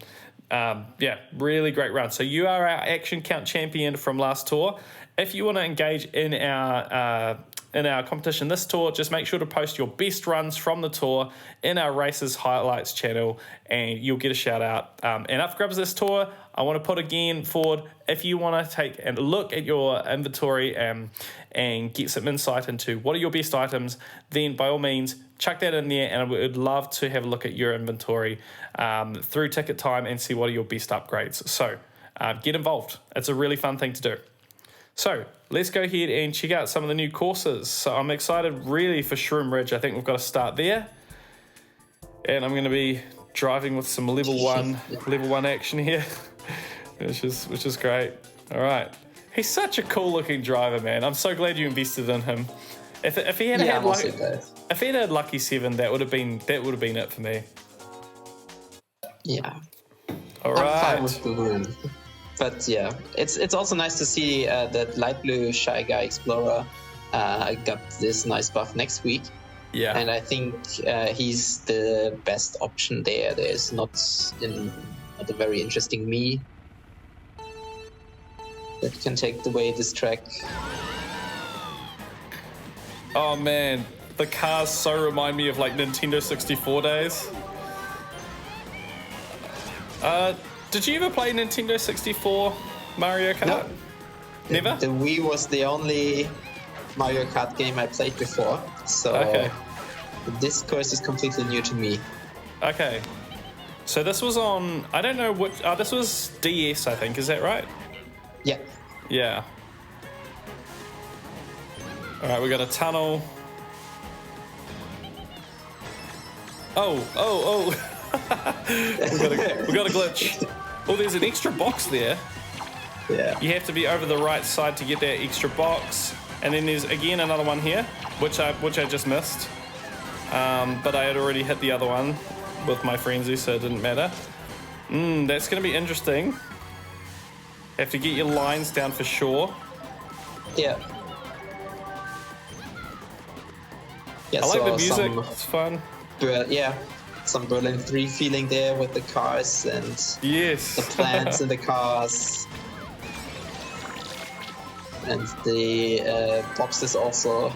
Speaker 1: Really great run. So you are our Action Count champion from last tour. If you want to engage in our competition this tour, just make sure to post your best runs from the tour in our races highlights channel and you'll get a shout out. And up grubs this tour, I want to put again forward, if you want to take a look at your inventory and get some insight into what are your best items, then by all means chuck that in there, and I would love to have a look at your inventory through ticket time and see what are your best upgrades. So get involved. It's a really fun thing to do. So let's go ahead and check out some of the new courses. So I'm excited really for Shroom Ridge. I think we've got to start there. And I'm going to be driving with some level one action here. which is great. All right. He's such a cool looking driver, man. I'm so glad you invested in him. If he had had Lucky 7, that would have been it for me.
Speaker 2: Yeah.
Speaker 1: All right.
Speaker 2: I'm fine with Balloon. But yeah, it's also nice to see that Light Blue Shy Guy Explorer got this nice buff next week.
Speaker 1: Yeah.
Speaker 2: And I think he's the best option there. There's not a very interesting me that can take away this track.
Speaker 1: Oh man, the cars so remind me of like Nintendo 64 days. Did you ever play Nintendo 64 Mario Kart?
Speaker 2: No.
Speaker 1: Never?
Speaker 2: The Wii was the only Mario Kart game I played before, so
Speaker 1: Okay.
Speaker 2: this course is completely new to me.
Speaker 1: Okay. So this was on, I don't know which, this was DS, I think, is that right?
Speaker 2: Yeah.
Speaker 1: Yeah. All right, we got a tunnel. Oh. we got a glitch. Oh, there's an extra box there.
Speaker 2: Yeah.
Speaker 1: You have to be over the right side to get that extra box. And then there's again another one here, which I just missed. But I had already hit the other one with my frenzy, so it didn't matter. That's going to be interesting. Have to get your lines down for sure.
Speaker 2: Yeah. Yeah,
Speaker 1: I like the music.
Speaker 2: Some,
Speaker 1: it's fun.
Speaker 2: some Berlin 3 feeling there with the cars and
Speaker 1: Yes.
Speaker 2: the plants in the cars. And the box is also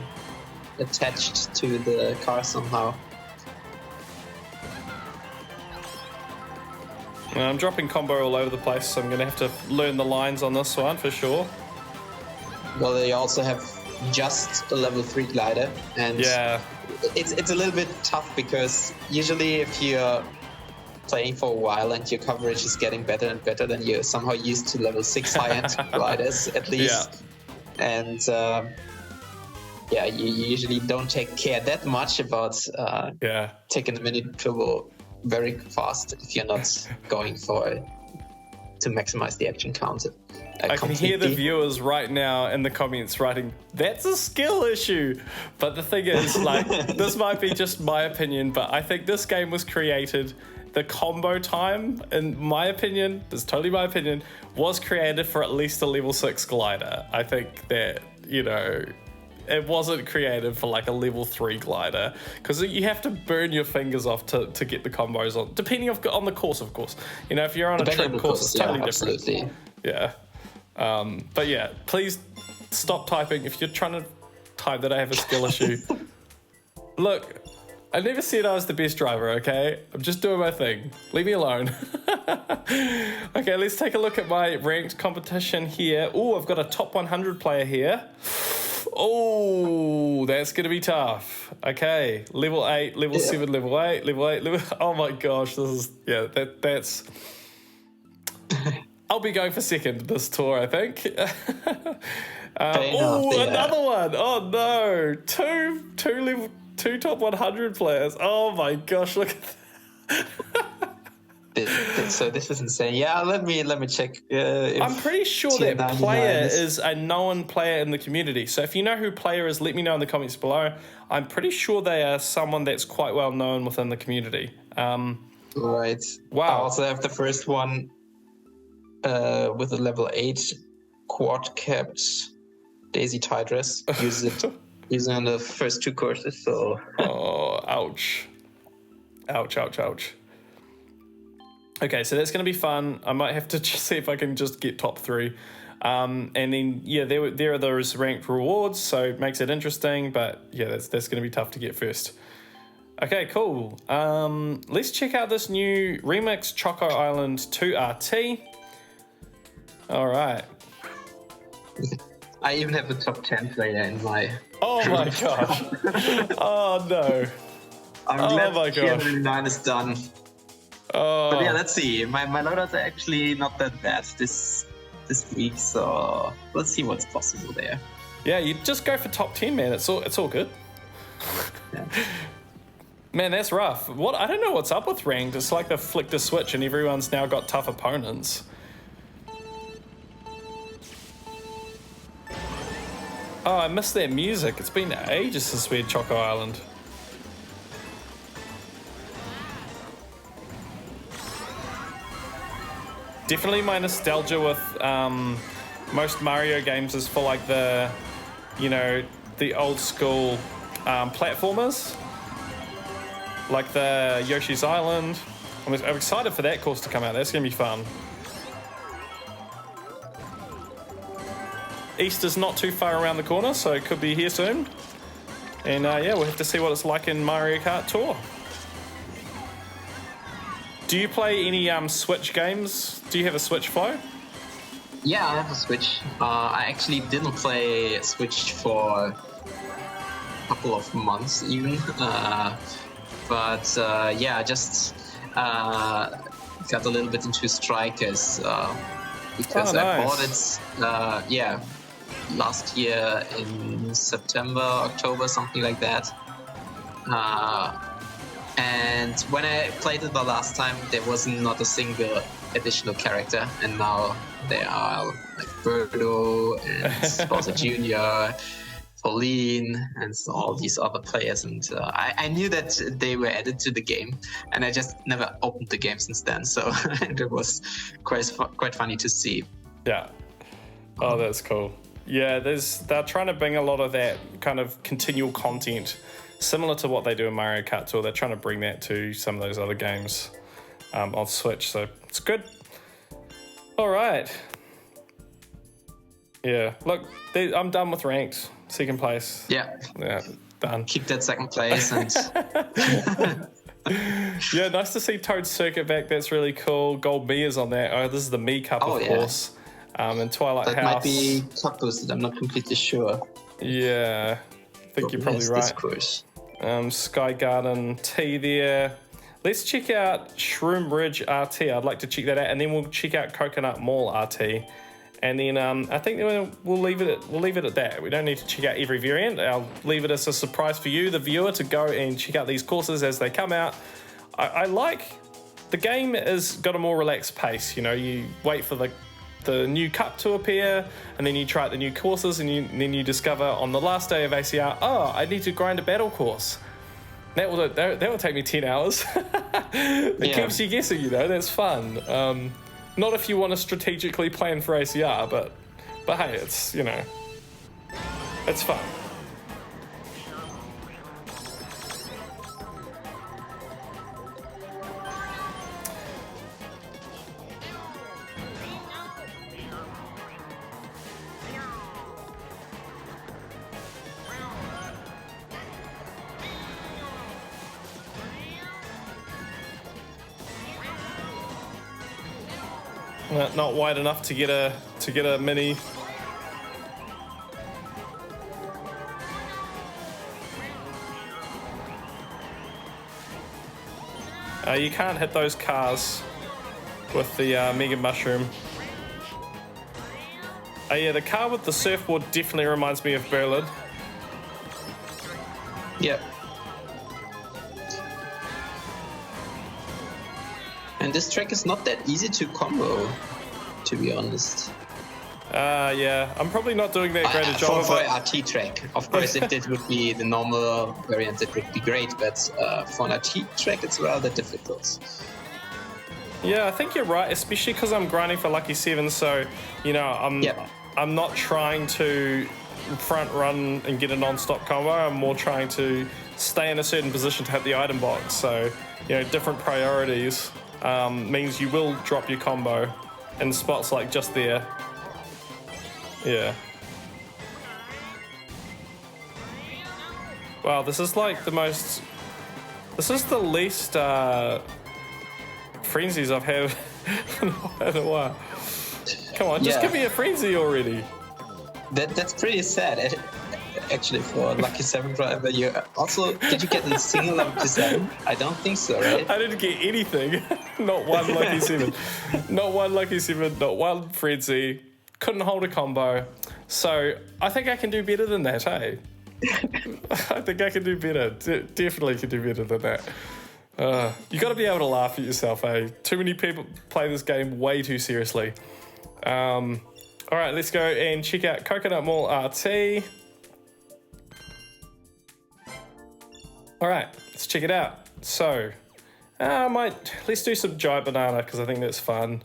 Speaker 2: attached to the car somehow.
Speaker 1: I'm dropping combo all over the place, so I'm going to have to learn the lines on this one for sure.
Speaker 2: Well, they also have just a level 3 glider, and
Speaker 1: Yeah.
Speaker 2: it's a little bit tough because usually if you're playing for a while and your coverage is getting better and better, then you're somehow used to level 6 high-end gliders at least. And you usually don't take care that much about taking a minute turbo very fast if you're not going to maximize the action count.
Speaker 1: I can hear the viewers right now in the comments writing, that's a skill issue. But the thing is, like, this might be just my opinion, but I think this game was created, the combo time, in my opinion, this is totally my opinion, was created for at least a level 6 glider. I think that, it wasn't created for like a level 3 glider, because you have to burn your fingers off to get the combos on, depending on the course, of course. If you're on a trick course, it's totally different.
Speaker 2: Absolutely.
Speaker 1: Yeah. But yeah, please stop typing if you're trying to type that I have a skill issue. Look, I never said I was the best driver, okay? I'm just doing my thing. Leave me alone. Okay, let's take a look at my ranked competition here. Oh, I've got a top 100 player here. Oh, that's going to be tough. Okay, level 8, level 7, level 8, level 8, level... Oh my gosh, that's... I'll be going for second this tour, I think. Another one. Oh no, two top 100 players. Oh my gosh, look at that.
Speaker 2: So this is insane. Yeah, let me check.
Speaker 1: I'm pretty sure that player is a known player in the community. So if you know who player is, let me know in the comments below. I'm pretty sure they are someone that's quite well known within the community.
Speaker 2: Right.
Speaker 1: Wow.
Speaker 2: I also have the first one with a level 8 quad capped Daisy Tidress. Using on the first 2 courses. So. Oh,
Speaker 1: ouch. Ouch. Okay, so that's going to be fun. I might have to just see if I can just get top 3. And then, there are those ranked rewards, so it makes it interesting. But, yeah, that's going to be tough to get first. Okay, cool. Let's check out this new Remix Choco Island 2 RT. All right.
Speaker 2: I even have the top 10 player in my...
Speaker 1: Oh, my gosh. Oh, no.
Speaker 2: I'm glad 309 is done.
Speaker 1: Oh.
Speaker 2: But yeah, let's see. My loadouts are actually not that bad this week, so let's see what's possible there.
Speaker 1: Yeah, you just go for top 10, man. It's all good.
Speaker 2: Yeah.
Speaker 1: Man, that's rough. I don't know what's up with ranked. It's like they flicked a switch and everyone's now got tough opponents. Oh, I missed that music. It's been ages since we had Choco Island. Definitely my nostalgia with most Mario games is for like the, you know, the old school platformers. Like the Yoshi's Island. I'm excited for that course to come out. That's going to be fun. Easter's not too far around the corner, so it could be here soon. And yeah, we'll have to see what it's like in Mario Kart Tour. Do you play any Switch games? Do you have a Switch, Flo?
Speaker 2: Yeah, I have a Switch. I actually didn't play Switch for a couple of months even. But yeah, I just got a little bit into Strikers because I bought it, yeah, last year in September, October, something like that. And when I played it the last time, there was not a single additional character, and now there are like Birdo and Bowser Jr., Pauline, and so all these other players. And I knew that they were added to the game, and I just never opened the game since then. So it was quite funny to see.
Speaker 1: Yeah. Oh, that's cool. Yeah, they're trying to bring a lot of that kind of continual content, similar to what they do in Mario Kart Tour. They're trying to bring that to some of those other games on Switch, so it's good. All right. Yeah, look, I'm done with ranked. Second place.
Speaker 2: Yeah,
Speaker 1: done.
Speaker 2: Keep that second place. And
Speaker 1: yeah, nice to see Toad Circuit back. That's really cool. Gold Mia's on that. Oh, this is the Mii Cup, of course. And Twilight House.
Speaker 2: That might be cup boosted. I'm not completely sure.
Speaker 1: Yeah, I think you're probably right. Sky Garden T there. Let's check out Shroom Ridge RT. I'd like to check that out, and then we'll check out Coconut Mall RT. And then I think we'll leave it at that. We don't need to check out every variant. I'll leave it as a surprise for you, the viewer, to go and check out these courses as they come out. I like the game has got a more relaxed pace. You know, you wait for the new cup to appear, and then you try out the new courses, and then you discover on the last day of ACR, oh, I need to grind a battle course. That will take me 10 hours. It keeps you guessing, you know. That's fun. Not if you want to strategically plan for ACR, but hey, it's, you know, it's fun. Not wide enough to get a mini. You can't hit those cars with the Mega Mushroom. Yeah, the car with the surfboard definitely reminds me of Berlin.
Speaker 2: Yep. And this track is not that easy to combo, to be honest.
Speaker 1: Yeah, I'm probably not doing that great a job
Speaker 2: for an RT track. Of course, if this would be the normal variant, it would be great, but for an RT track, it's rather difficult.
Speaker 1: Yeah, I think you're right, especially because I'm grinding for Lucky 7, so, you know, I'm not trying to front run and get a non-stop combo. I'm more trying to stay in a certain position to hit the item box. So, you know, different priorities means you will drop your combo in spots like just there. Yeah. Wow, this is like this is the least frenzies I've had in a while. Come on, just give me a frenzy already.
Speaker 2: That's pretty sad. Actually, for Lucky 7 driver, did you get a single Lucky 7? I don't think so, right?
Speaker 1: I didn't get anything. Not one Lucky 7. Not one Lucky 7, not one frenzy. Couldn't hold a combo. So I think I can do better than that, hey? I think I can do better. Definitely can do better than that. You got to be able to laugh at yourself, hey? Too many people play this game way too seriously. All right, let's go and check out Coconut Mall RT. All right, let's check it out. So, let's do some giant banana because I think that's fun.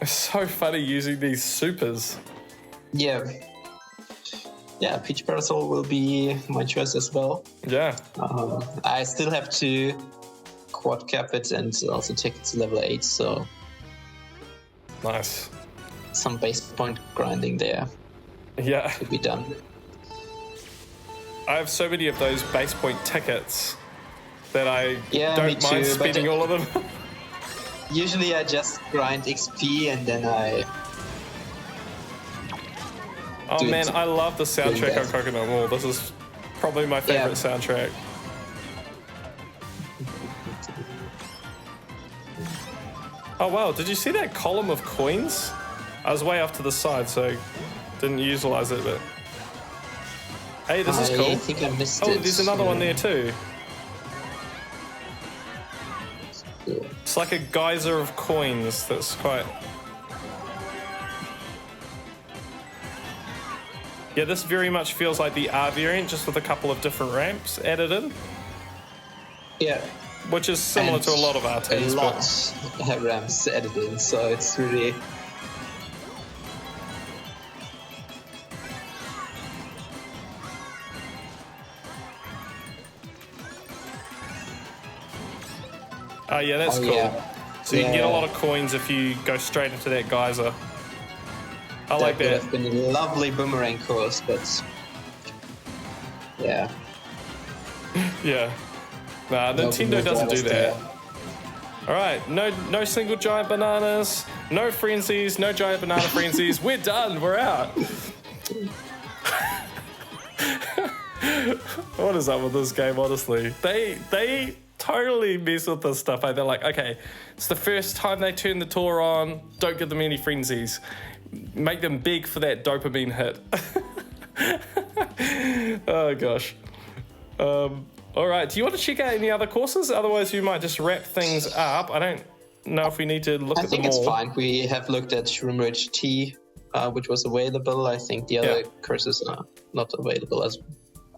Speaker 1: It's so funny using these supers.
Speaker 2: Yeah. Yeah, Peach Parasol will be my choice as well.
Speaker 1: Yeah.
Speaker 2: I still have to quad cap it and also take it to level 8, so...
Speaker 1: Nice.
Speaker 2: Some base point grinding there.
Speaker 1: Yeah.
Speaker 2: To be done.
Speaker 1: I have so many of those base point tickets that I
Speaker 2: me
Speaker 1: don't mind
Speaker 2: too,
Speaker 1: spending all of them.
Speaker 2: Usually I just grind XP and then I...
Speaker 1: Oh man, I love the soundtrack on Coconut Mall. This is probably my favorite soundtrack. Oh wow, did you see that column of coins? I was way off to the side, so didn't utilize it, but... Hey, this is cool.
Speaker 2: I think I missed it.
Speaker 1: Oh, there's another one there too. It's like a geyser of coins that's quite... Yeah, this very much feels like the R variant, just with a couple of different ramps added in.
Speaker 2: Yeah.
Speaker 1: Which is similar to a lot of RTs.
Speaker 2: A lot have ramps added in, so it's really...
Speaker 1: Oh yeah, that's cool.
Speaker 2: Yeah.
Speaker 1: So you can get a lot of coins if you go straight into that geyser. I like that.
Speaker 2: That would have been a lovely boomerang course, but... Yeah.
Speaker 1: Yeah. Nah, Nintendo doesn't do that. Alright, no single giant bananas, no frenzies, no giant banana frenzies. We're done, we're out. What is up with this game, honestly? They totally mess with this stuff. They're like, okay, it's the first time they turn the tour on, don't give them any frenzies. Make them big for that dopamine hit. Oh gosh. All right, do you want to check out any other courses? Otherwise, we might just wrap things up. I don't know if we need to look at them all.
Speaker 2: I think it's fine. We have looked at Shroom Ridge T, which was available. I think the other courses are not available as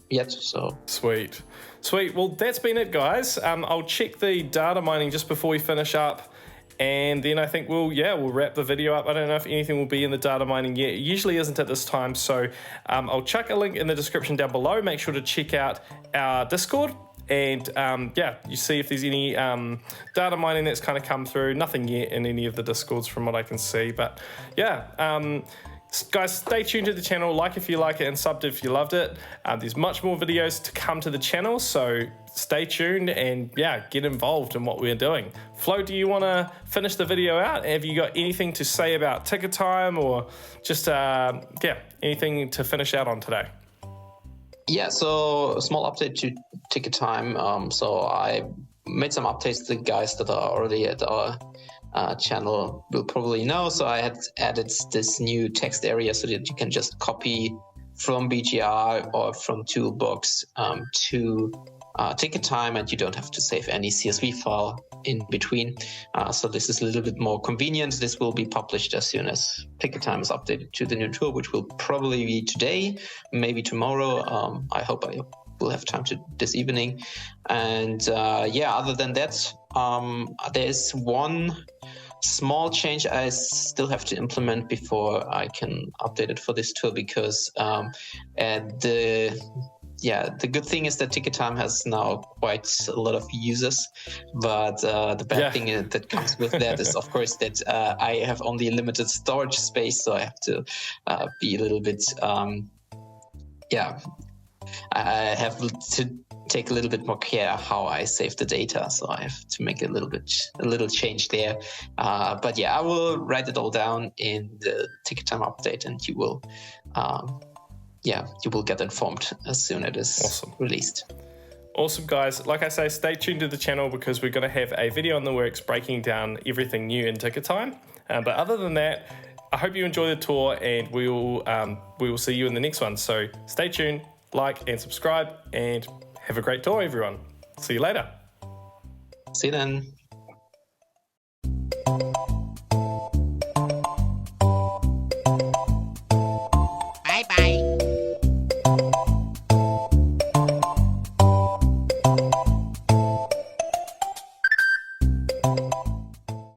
Speaker 2: yet, so...
Speaker 1: Sweet. Well, that's been it, guys. I'll check the data mining just before we finish up. And then I think we'll wrap the video up. I don't know if anything will be in the data mining yet. It usually isn't at this time, so I'll chuck a link in the description down below. Make sure to check out our Discord, and you see if there's any data mining that's kind of come through. Nothing yet in any of the Discords from what I can see, but guys, stay tuned to the channel, like if you like it, and subbed if you loved it. There's much more videos to come to the channel, so stay tuned and get involved in what we're doing. Flo, do you want to finish the video out? Have you got anything to say about ticket time, or just anything to finish out on today?
Speaker 2: Yeah, so a small update to ticket time. So I made some updates to the guys that are already at our channel will probably know. So I had added this new text area so that you can just copy from BGR or from Toolbox to ticket time, and you don't have to save any CSV file in between. So this is a little bit more convenient. This will be published as soon as ticket time is updated to the new tool, which will probably be today, maybe tomorrow. I hope I will have time to this evening. And other than that, there's one small change I still have to implement before I can update it for this tool, because the good thing is that ticket time has now quite a lot of users, but the bad thing that comes with that is, of course, that I have only limited storage space, so I have to be a little bit I have to take a little bit more care how I save the data, so I have to make a little change there. But I will write it all down in the ticket time update, and you will get informed as soon as it is released.
Speaker 1: Awesome, guys. Like I say, stay tuned to the channel because we're going to have a video in the works breaking down everything new in ticket time. But other than that, I hope you enjoy the tour, and we will see you in the next one. So stay tuned, like and subscribe, and have a great tour, everyone. See you later.
Speaker 2: See you then.